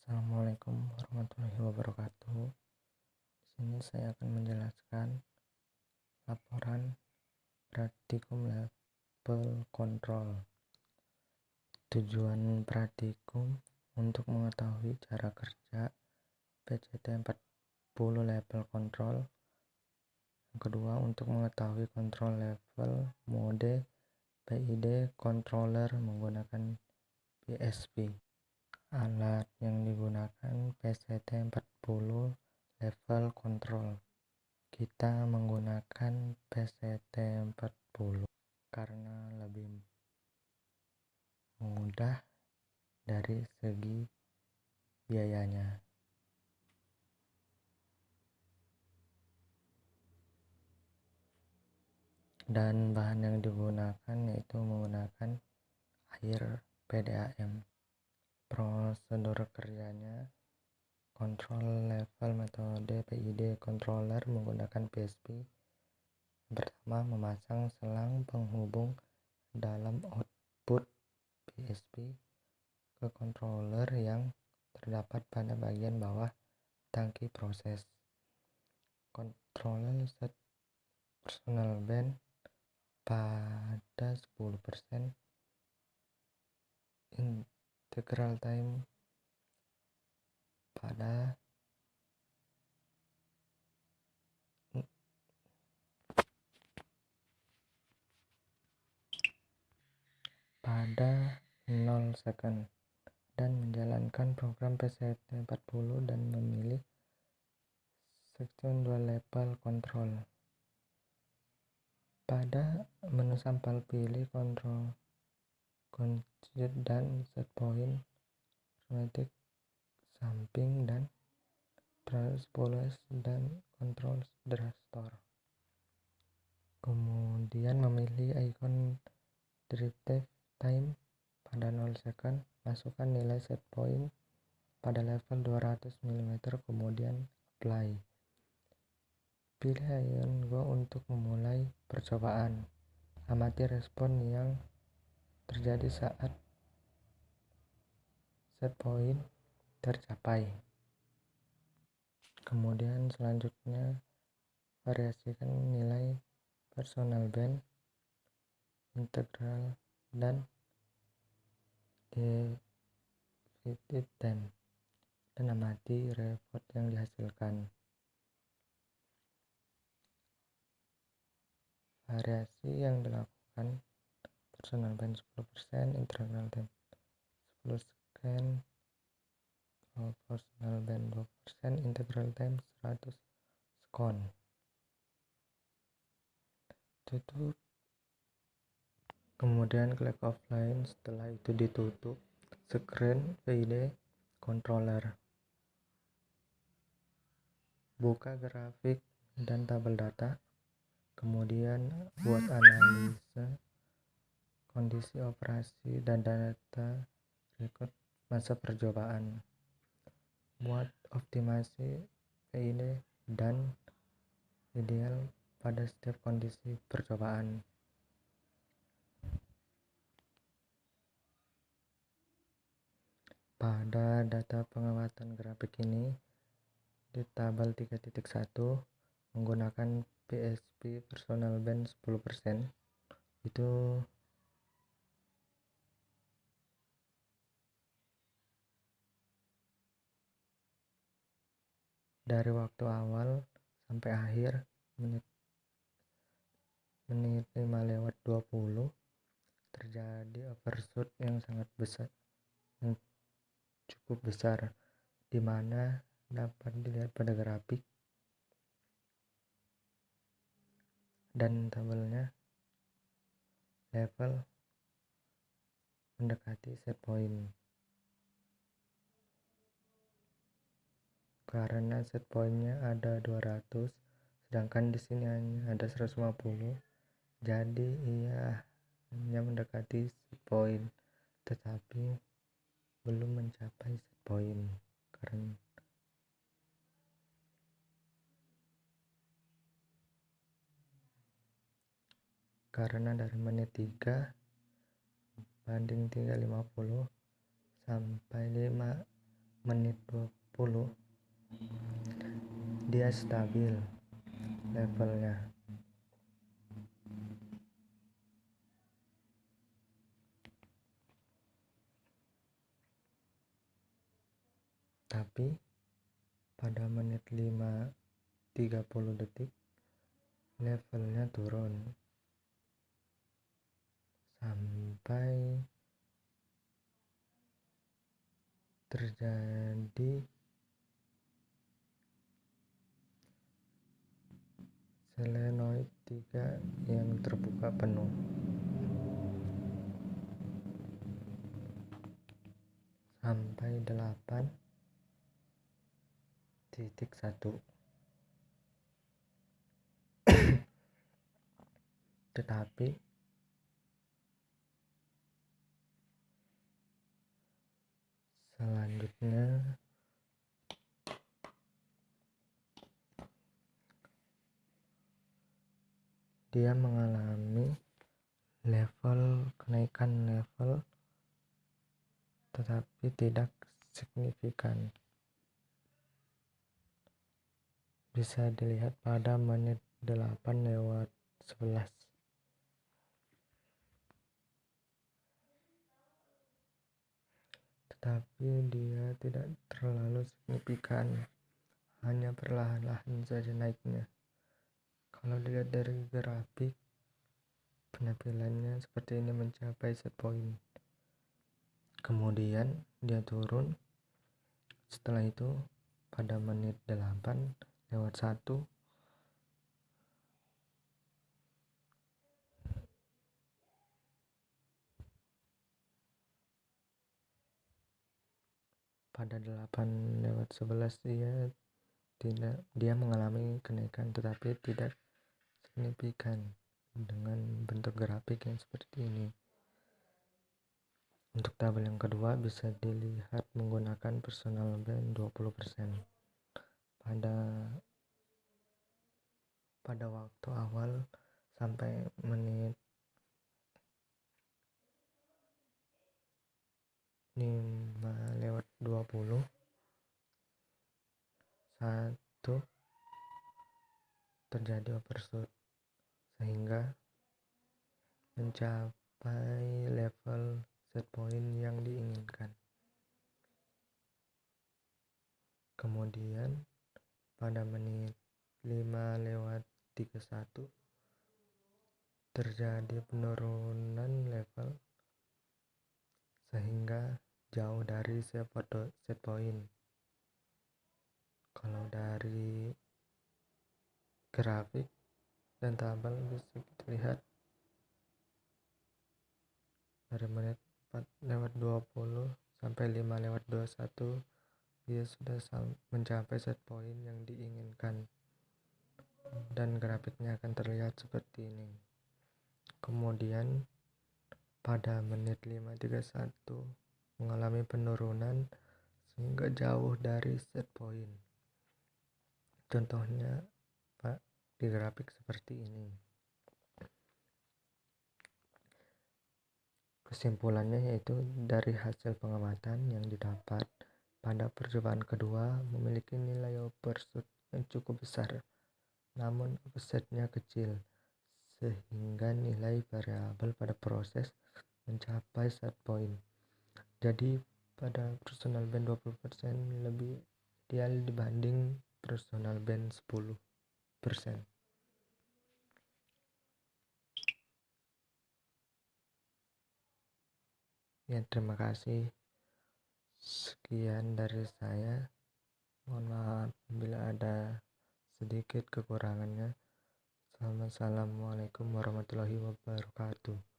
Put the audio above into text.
Assalamualaikum warahmatullahi wabarakatuh. Di sini saya akan menjelaskan laporan praktikum level control. Tujuan praktikum untuk mengetahui cara kerja PCT 40 level control. Yang kedua, untuk mengetahui control level mode PID controller menggunakan PSP. Alat yang digunakan PCT 40 level control. Kita menggunakan PCT 40 karena lebih mudah dari segi biayanya. Dan bahan yang digunakan yaitu menggunakan air PDAM. Prosedur kerjanya: kontrol level metode PID controller menggunakan PSP. Pertama, memasang selang penghubung dalam output PSP ke controller yang terdapat pada bagian bawah tangki proses. Controller set personal band pada 10%, integral time pada 0 second, dan menjalankan program PCT 40 dan memilih section 2 level control. Pada menu sampel pilih control conjugate dan set point, arithmetic, samping, dan police dan control drugstore. Kemudian memilih icon derivative time pada 0 second, masukkan nilai set point pada level 200 mm, kemudian apply. Pilih icon go untuk memulai percobaan. Amati respon yang terjadi saat set point tercapai. Kemudian selanjutnya variasikan nilai personal band, integral, dan definitive time, dan amati report yang dihasilkan. Variasi yang dilakukan: personal band 10%, integral time 10 second, proportional band 2%, integral time 100 second. Tutup. Kemudian klik offline. Setelah itu ditutup screen PID controller. Buka grafik dan tabel data. Kemudian buat analisa kondisi operasi dan data record masa percobaan. Buat optimasi PID dan ideal pada setiap kondisi percobaan. Pada data pengamatan grafik ini, di tabel 3.1 menggunakan PSP personal band 10%, itu dari waktu awal sampai akhir menit 5:20 terjadi overshoot yang sangat besar, yang cukup besar, di mana dapat dilihat pada grafik dan tabelnya. Level mendekati set point karena set pointnya ada 200, sedangkan di sini hanya ada 150, jadi ia hanya mendekati set point tetapi belum mencapai set point karena dari menit 3 banding 3:50 sampai menit 20 dia stabil levelnya. Tapi pada menit 5:30 detik levelnya turun sampai terjadi selenoid 3 yang terbuka penuh sampai 8:1. Tetapi selanjutnya dia mengalami kenaikan level tetapi tidak signifikan. Bisa dilihat pada menit 8:11. Tetapi dia tidak terlalu signifikan, hanya perlahan-lahan saja naiknya. Kalau dilihat dari grafik, penampilannya seperti ini mencapai set point. Kemudian dia turun. Setelah itu pada menit 8:1 pada 8:11 dia mengalami kenaikan tetapi tidak signifikan dengan bentuk grafik yang seperti ini. Untuk tabel yang kedua bisa dilihat menggunakan personal band 20%. Pada waktu awal sampai menit 5:20 terjadi overshoot sehingga mencapai level set point yang diinginkan. Kemudian pada menit 5:31 terjadi penurunan level sehingga jauh dari set point. Kalau dari grafik dan tabel bisa kita lihat dari menit 4:20 sampai 5:21 dia sudah mencapai set point yang diinginkan dan grafiknya akan terlihat seperti ini. Kemudian pada menit 5:31 mengalami penurunan sehingga jauh dari set point. Contohnya di grafik seperti ini. Kesimpulannya yaitu dari hasil pengamatan yang didapat pada percobaan kedua memiliki nilai overshoot yang cukup besar, namun offsetnya kecil, sehingga nilai variabel pada proses mencapai set point. Jadi pada personal band 20% lebih ideal dibanding personal band 10%. Ya, terima kasih. Sekian dari saya. Mohon maaf bila ada sedikit kekurangannya. Assalamualaikum warahmatullahi wabarakatuh.